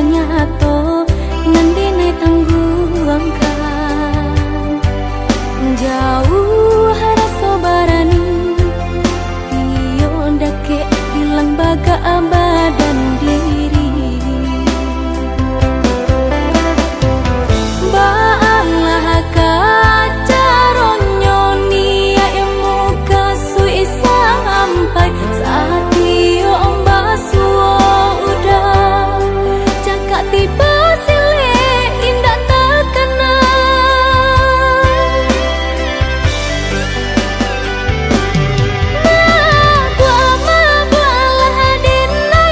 nyato nandine tangguangkan jauh rasa barani iyo ndake hilang baga badan diri baalah kacaronyo nia emu kasui sampai saat iyo ombasuo udah cakap tiba sile indah tak kenal mabua lah dina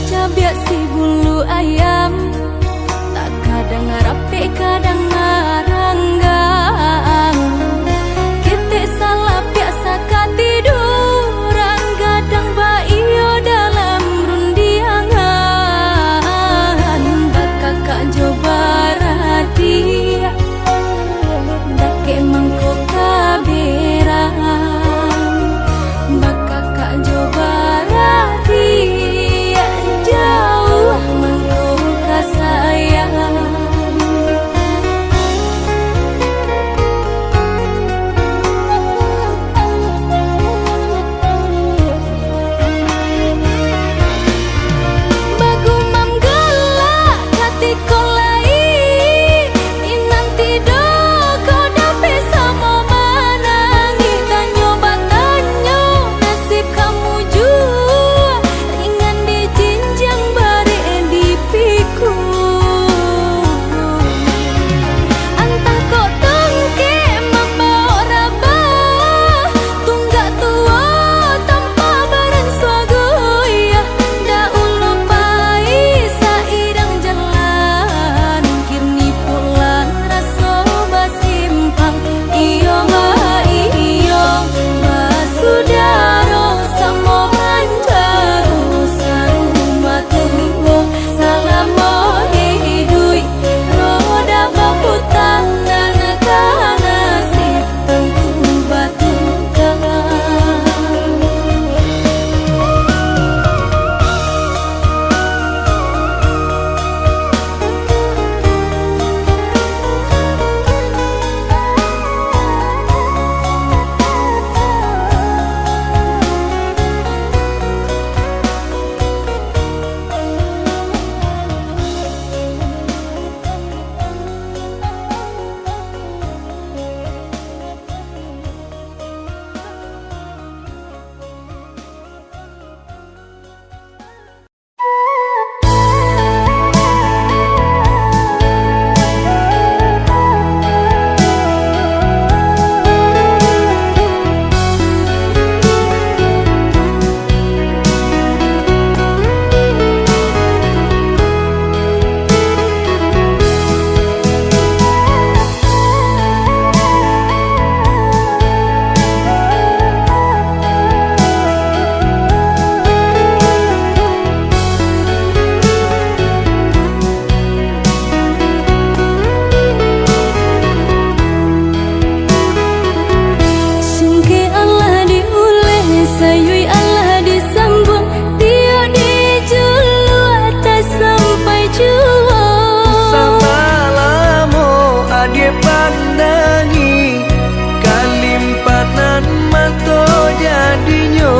cabai si bulu ayam, tak kadang rapi kadang ngaranggang. Kita salah biasa katiduran, gadang baio dalam rundiangan. Bakakak coba radia, dake mangko kaberang. Bakakak coba radia, jauh mangko kasayang. Bagumam galak hati kolai, inam tidur kau dapat sama manangi. Tanyo batanyo nasib kamu jua, ringan di jinjang bare di piku. Antah kau tengke membawa rabah, tunggak tua tanpa barang swagoya. Daun pai sairang jalan, kini pulang raso basimpang. Iyo basudaro samo manjaro sarumah tunggu. Salamo hidui roda baputang dan kanasib tentu batukan. Sungke Allah diuleh, sayui Allah disambung. Tio dijulu atas sampai jua. Samalamo ade pandangi, kalimpanan manto jadinyo.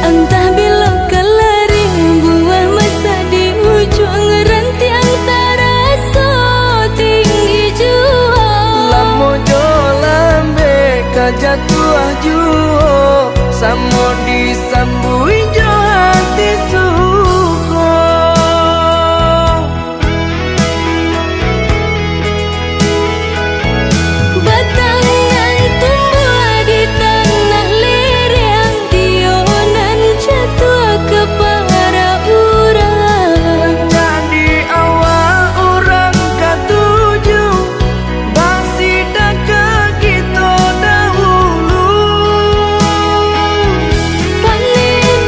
Entah bila kelari buah masa di ujung rantiang terasa tinggi jua. Lamo jo lambe kajatuah juo, samo disambui jo hati suko. Batangan tumbuh di tanah lereng, tionan jatuh ke para urang. Jadi awak orang katuju, basi daka kita dahulu. Panen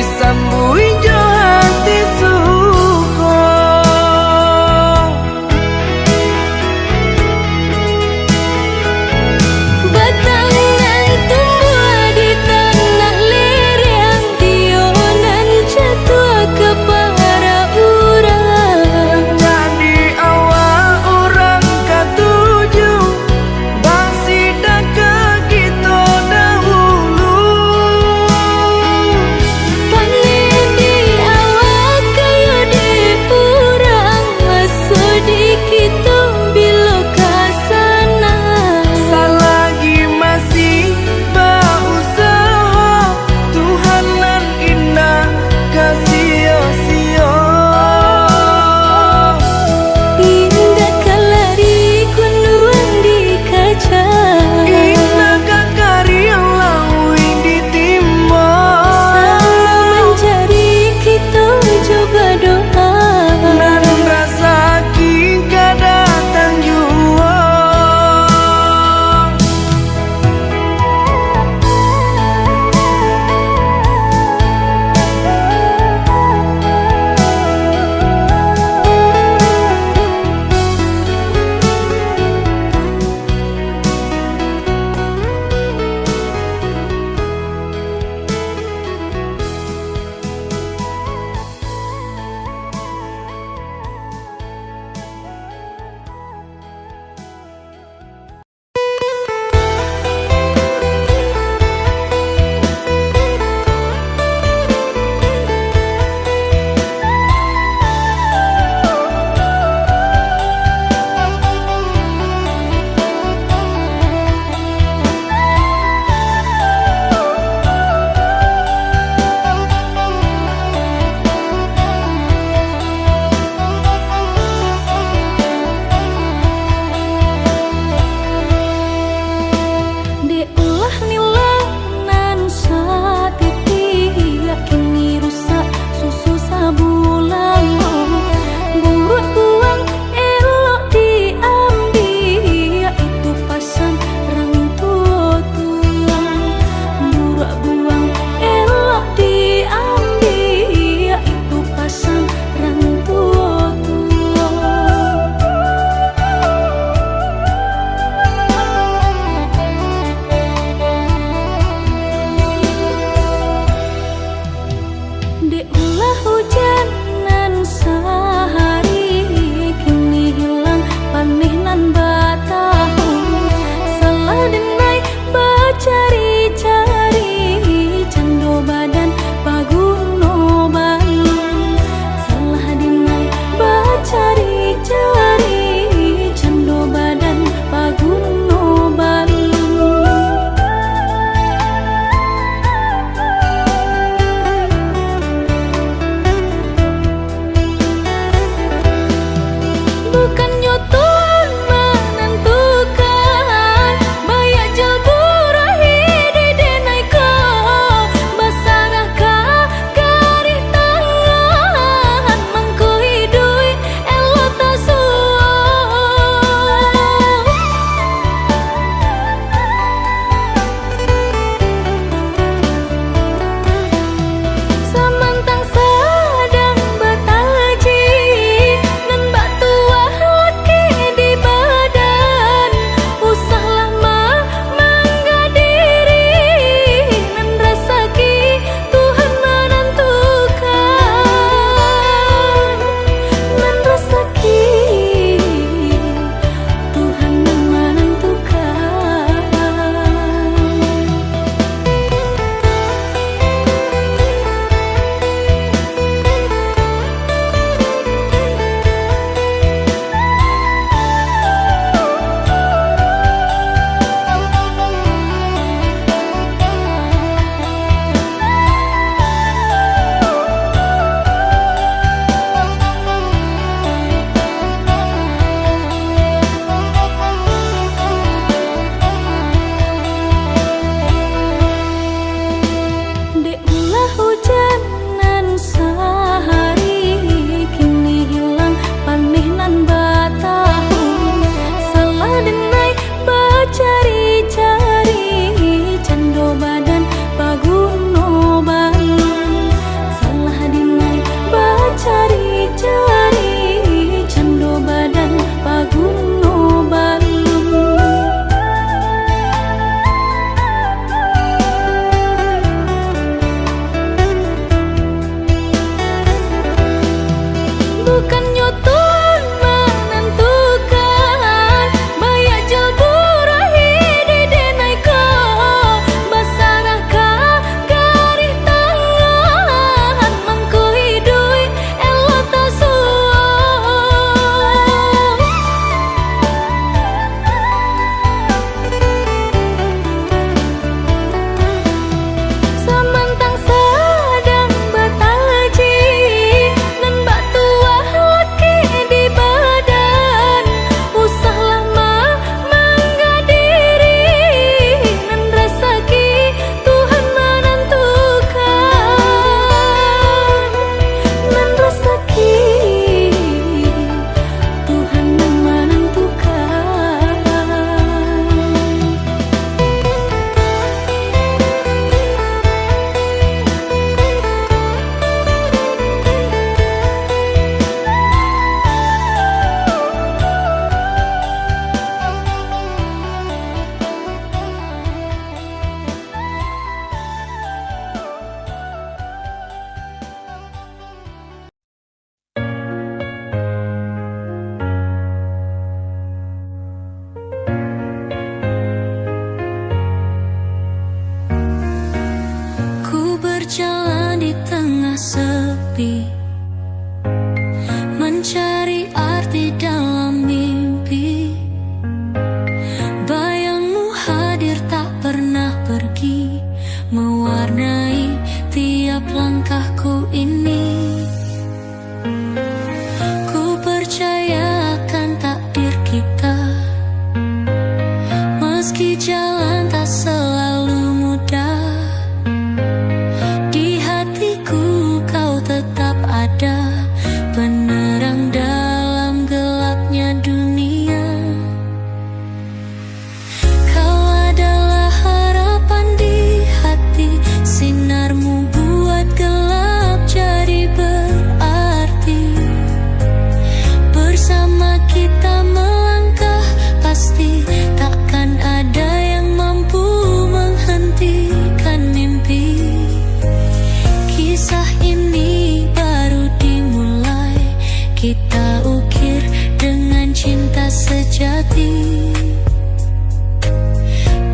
disambui jo hati suko. Batang nan tumbuh di tanah lereng, tionan jatuh ke para urang. Jadi awak orang katuju basida ke kita dahulu. Panen di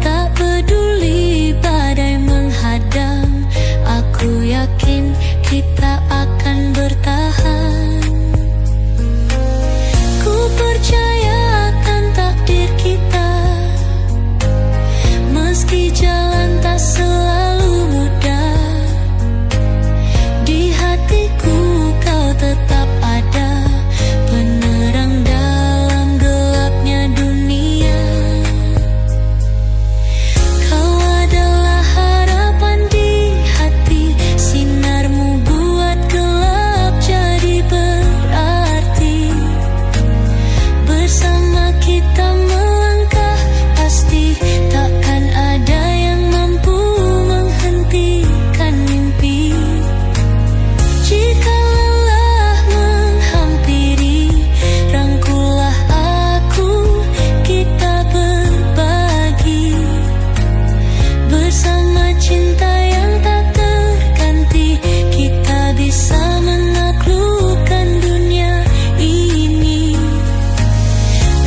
Tak peduli badai menghadang, aku yakin kita akan bertahan. Ku percaya akan takdir kita, meski jalan tak selalu mudah. Di hatiku kau tetap ada, penerang dalam gelapnya dunia. Kau adalah harapan di hati, sinarmu buat gelap jadi berarti. Bersama kita melangkah, pasti takkan ada yang mampu menghentikan mimpi. Jika lelah menghampiri, rangkullah aku, kita berbagi. Bersama cinta yang tak terganti, kita bisa menaklukkan dunia ini.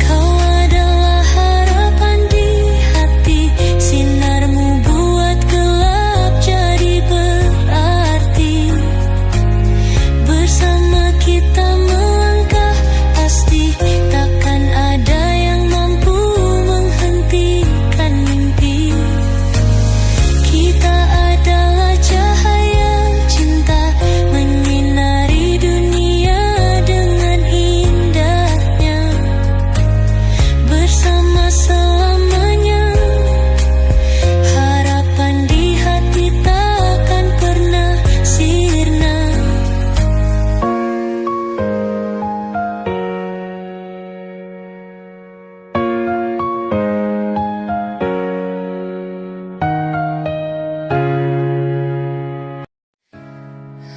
Kau adalah harapan di hati, sinarmu buat gelap jadi berarti. Bersama kita melangkah, pasti takkan ada yang mampu menghentikan mimpi. Kita adalah cahaya cinta, menyinari dunia dengan indahnya. Bersama selamanya, harapan di hati takkan pernah sirna.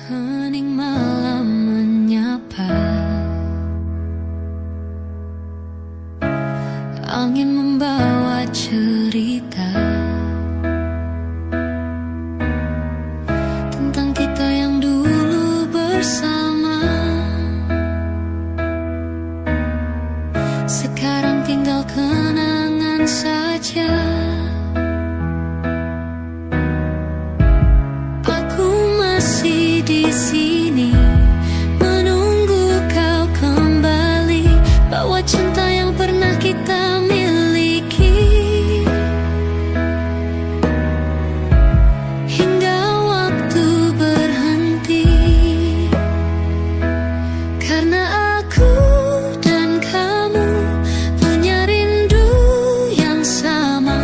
Hening malam menyapa, angin membawa cerita tentang kita yang dulu bersama. Sekarang tinggal kenangan saja. Aku masih di sini menunggu kau kembali, bawa cinta yang pernah kita miliki. Hingga waktu berhenti, karena aku dan kamu punya rindu yang sama.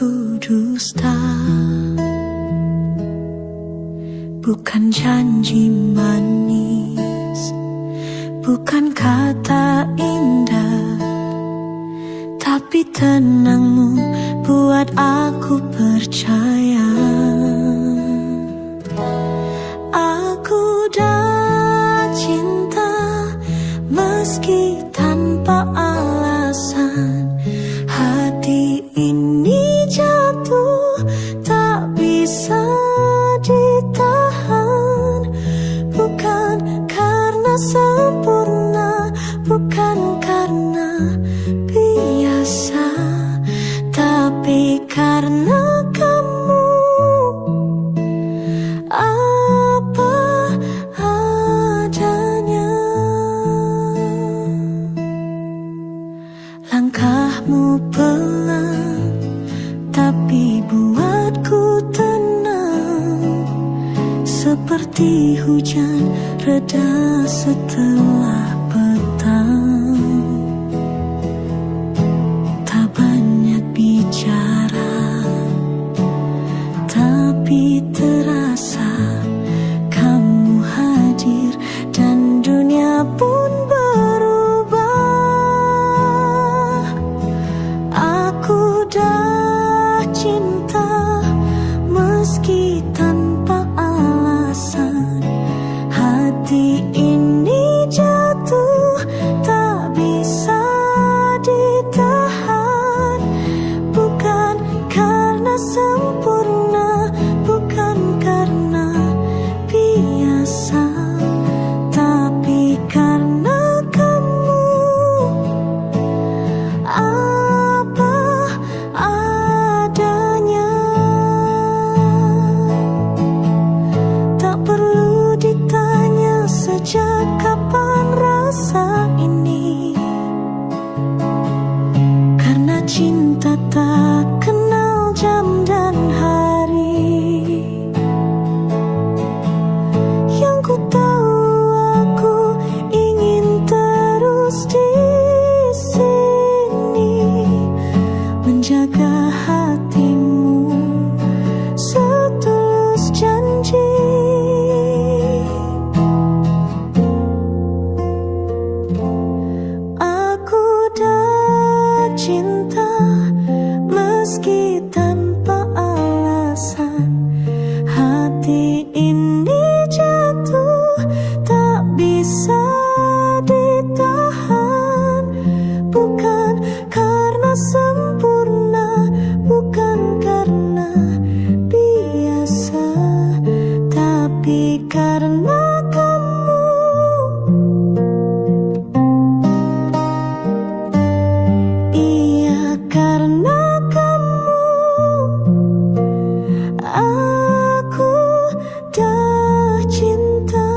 aku dusta, bukan janji manis, bukan kata indah, tapi tenangmu buat aku percaya. Aku dah cinta meski tanpa alasan. Hati ini jatuh tak bisa ditahan. Bukan karena sempurna, bukan karena biasa, tapi karena kamu apa adanya. Langkahmu pelan, tapi buatku tenang. Seperti hujan reda setelah petang. Tak banyak bicara, tapi terasa kamu hadir dan dunia pun berubah. Aku dah cinta meski tanpa alasan. Hati ini jatuh tak bisa ditahan. Bukan karena sempurna, bukan karena biasa, tapi karena kamu apa adanya. Tak perlu ditanya sejak kapan rasa ini, karena cinta tak kenal jam dan hari. Yang ku tahu aku ingin terus di sini, menjaga hatimu setulus janji. Aku dah cinta meski tanpa alasan. Hati ini jatuh tak bisa ditahan. Bukan karena sempurna, bukan karena biasa, tapi karena kamu. Iya, karena kamu aku dah cinta.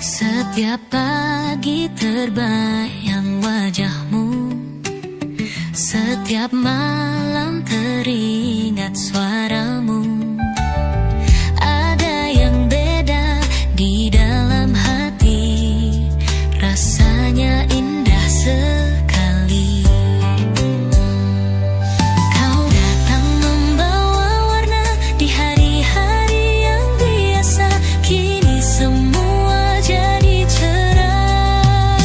Setiap pagi terbayang wajahmu, setiap malam teringat suaramu. Ada yang beda di dalam hati, rasanya indah sekali. Kau datang membawa warna di hari-hari yang biasa. Kini semua jadi cerah,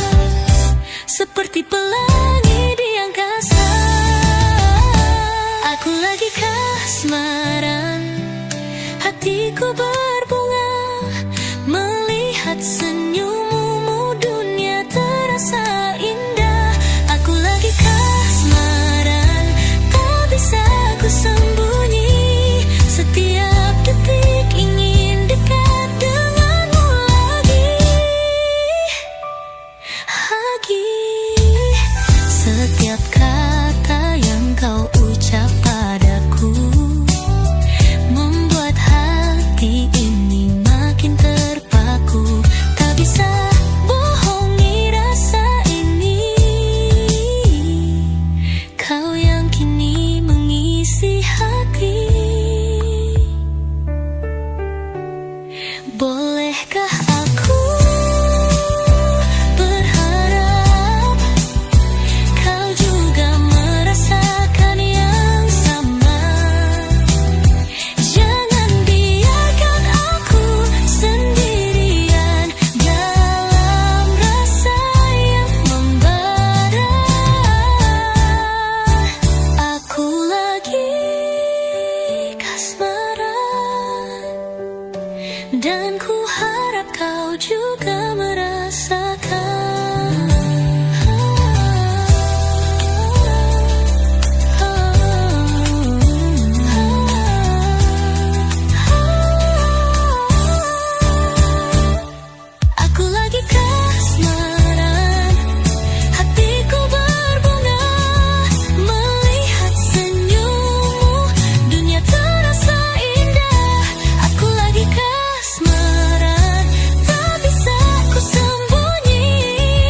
seperti pelangi di angkasa. Aku lagi kasmaran kau juga merasakan. Aku lagi kasmaran, hatiku berbunga melihat senyummu, dunia terasa indah. Aku lagi kasmaran, tak bisa ku sembunyi,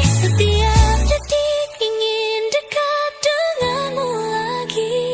setiap detik ingin dekat denganmu lagi.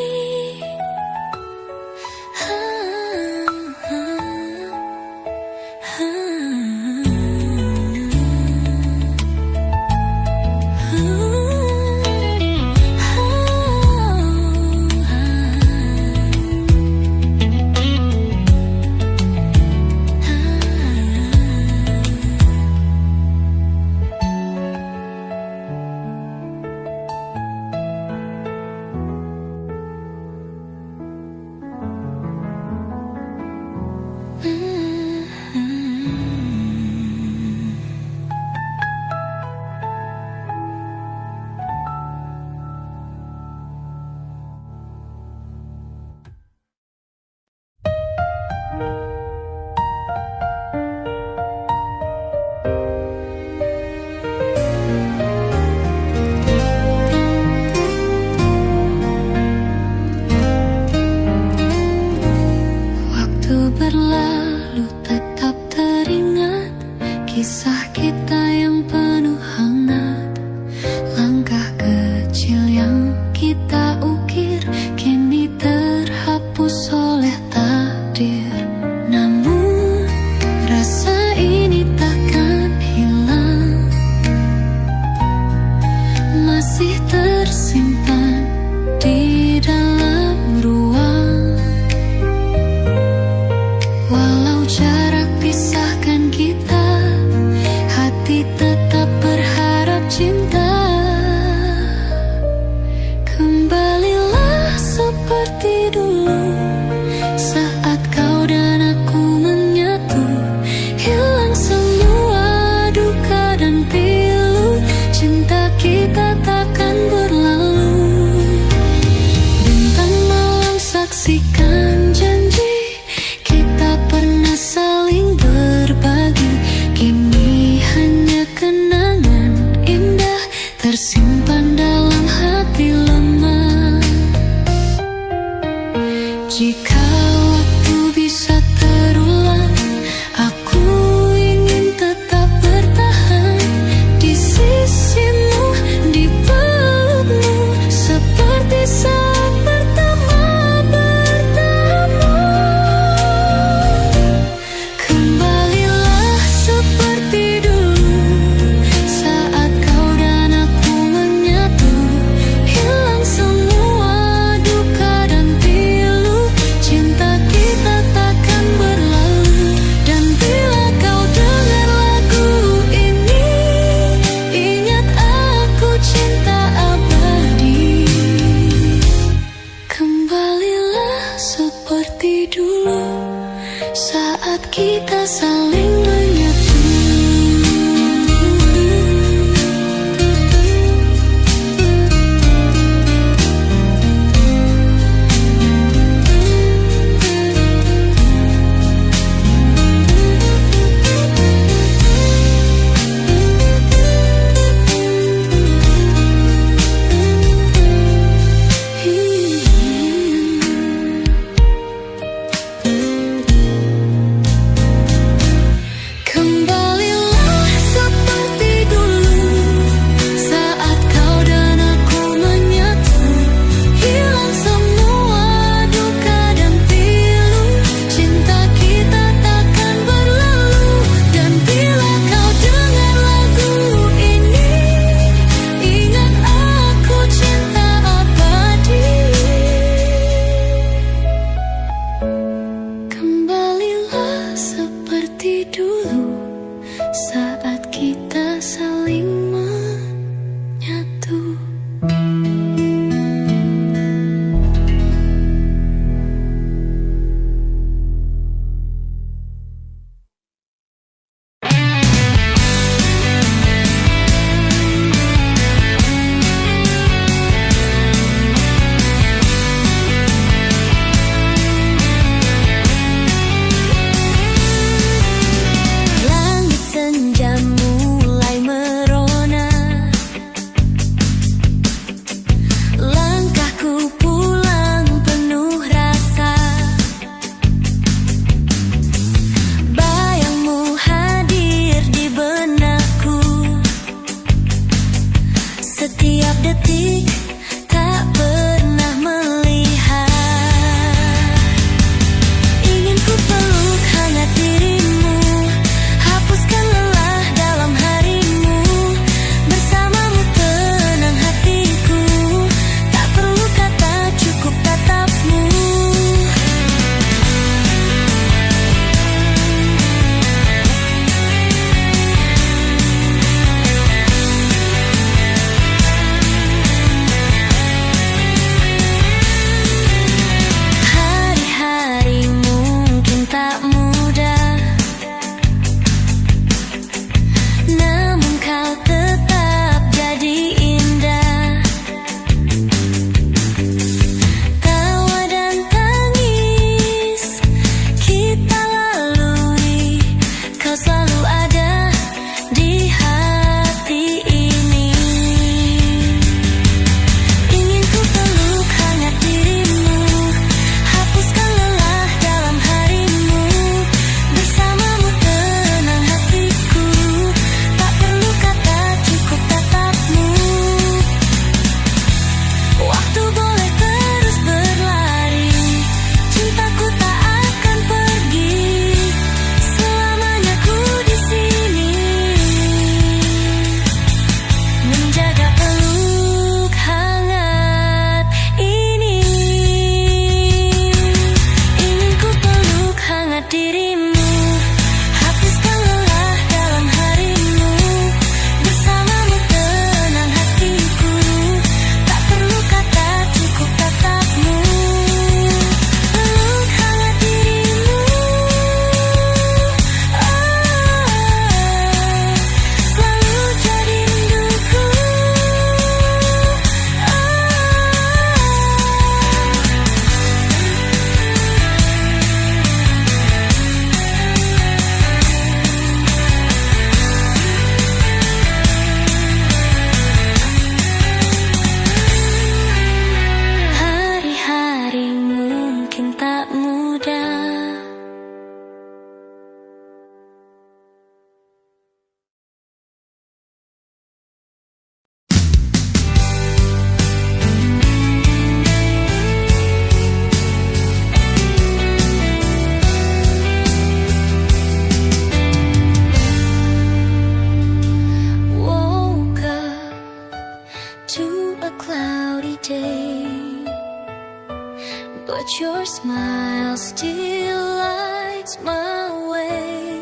Waktu berlalu tetap teringat kisah kita yang penuh hangat. Langkah kecil yang kita ukir kini terhapus oleh takdir. Namun rasa ini takkan hilang, masih tersimpan di dalam ruang. Walau jarak pisahkan kita, hati tetap berharap cinta. Kembalilah seperti dulu, saat kau dan aku menyatu. Hilang semua duka dan pilu, cinta kita takkan berlalu. Bintang malam saksikan janji kita pernah saling berbagi. Kini hanya kenangan indah tersimpan dalam hati lemah. Jika waktu bisa terulang, aku ingin tetap bertahan di sisimu, di pelukmu, seperti saat pertama bertemu. Kembalilah seperti dulu, saat kau dan aku menyatu. Hilang semua duka dan pilu, cinta kita takkan berlalu. Dan bila kau dengar lagu ini, ingat aku cinta abadi. Kembalilah seperti dulu, saat kita saling menyatu. but your smile still lights my way.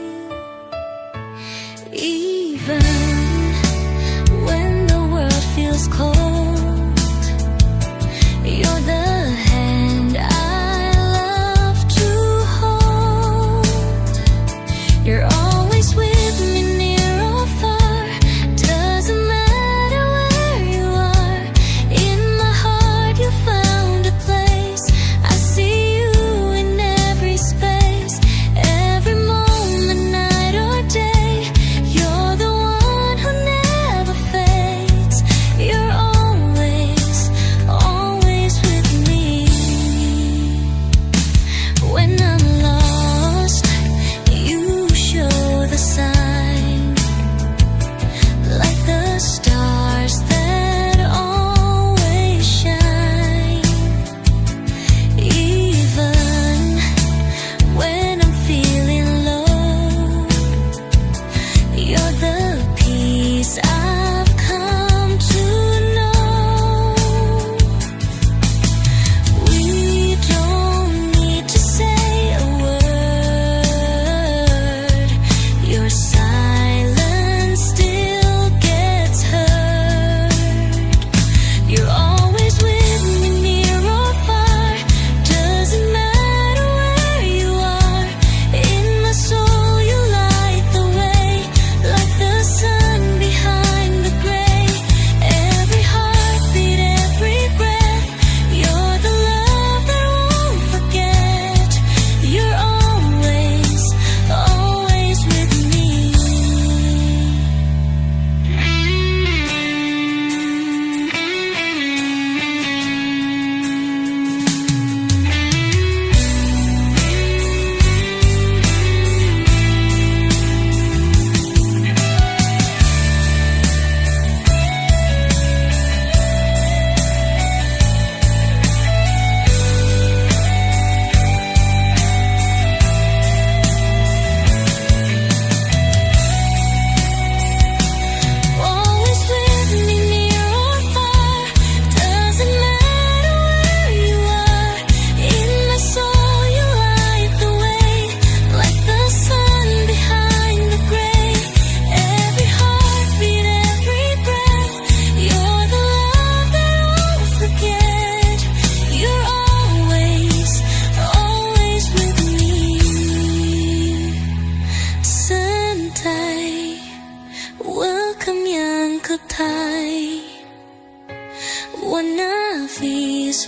Even when the world feels cold, you're the hand I love to hold. You're always with me, near or far. Doesn't matter where you are. In my heart you found a place. I see you in every space, every moment, night or day. You're the one who never fades. You're always, always with me. When I'm lost, you show the sign, like the stars that always shine. Even when I'm feeling low, you're the peace I've come to know. We don't need to say a word. Your silence still gets heard. You're always with me, near or far. Doesn't matter where you are. In my soul you light the way, like the sun behind the gray. Every heartbeat, every breath. You're the love that won't forget. You're always, always with me. Always with me, near or far. Doesn't matter where you are. In my soul you light the way, like the sun behind the gray. Every heartbeat, every breath. You're the love that won't forget. You're always, always with me. Santai, welcome yang ketai. One of these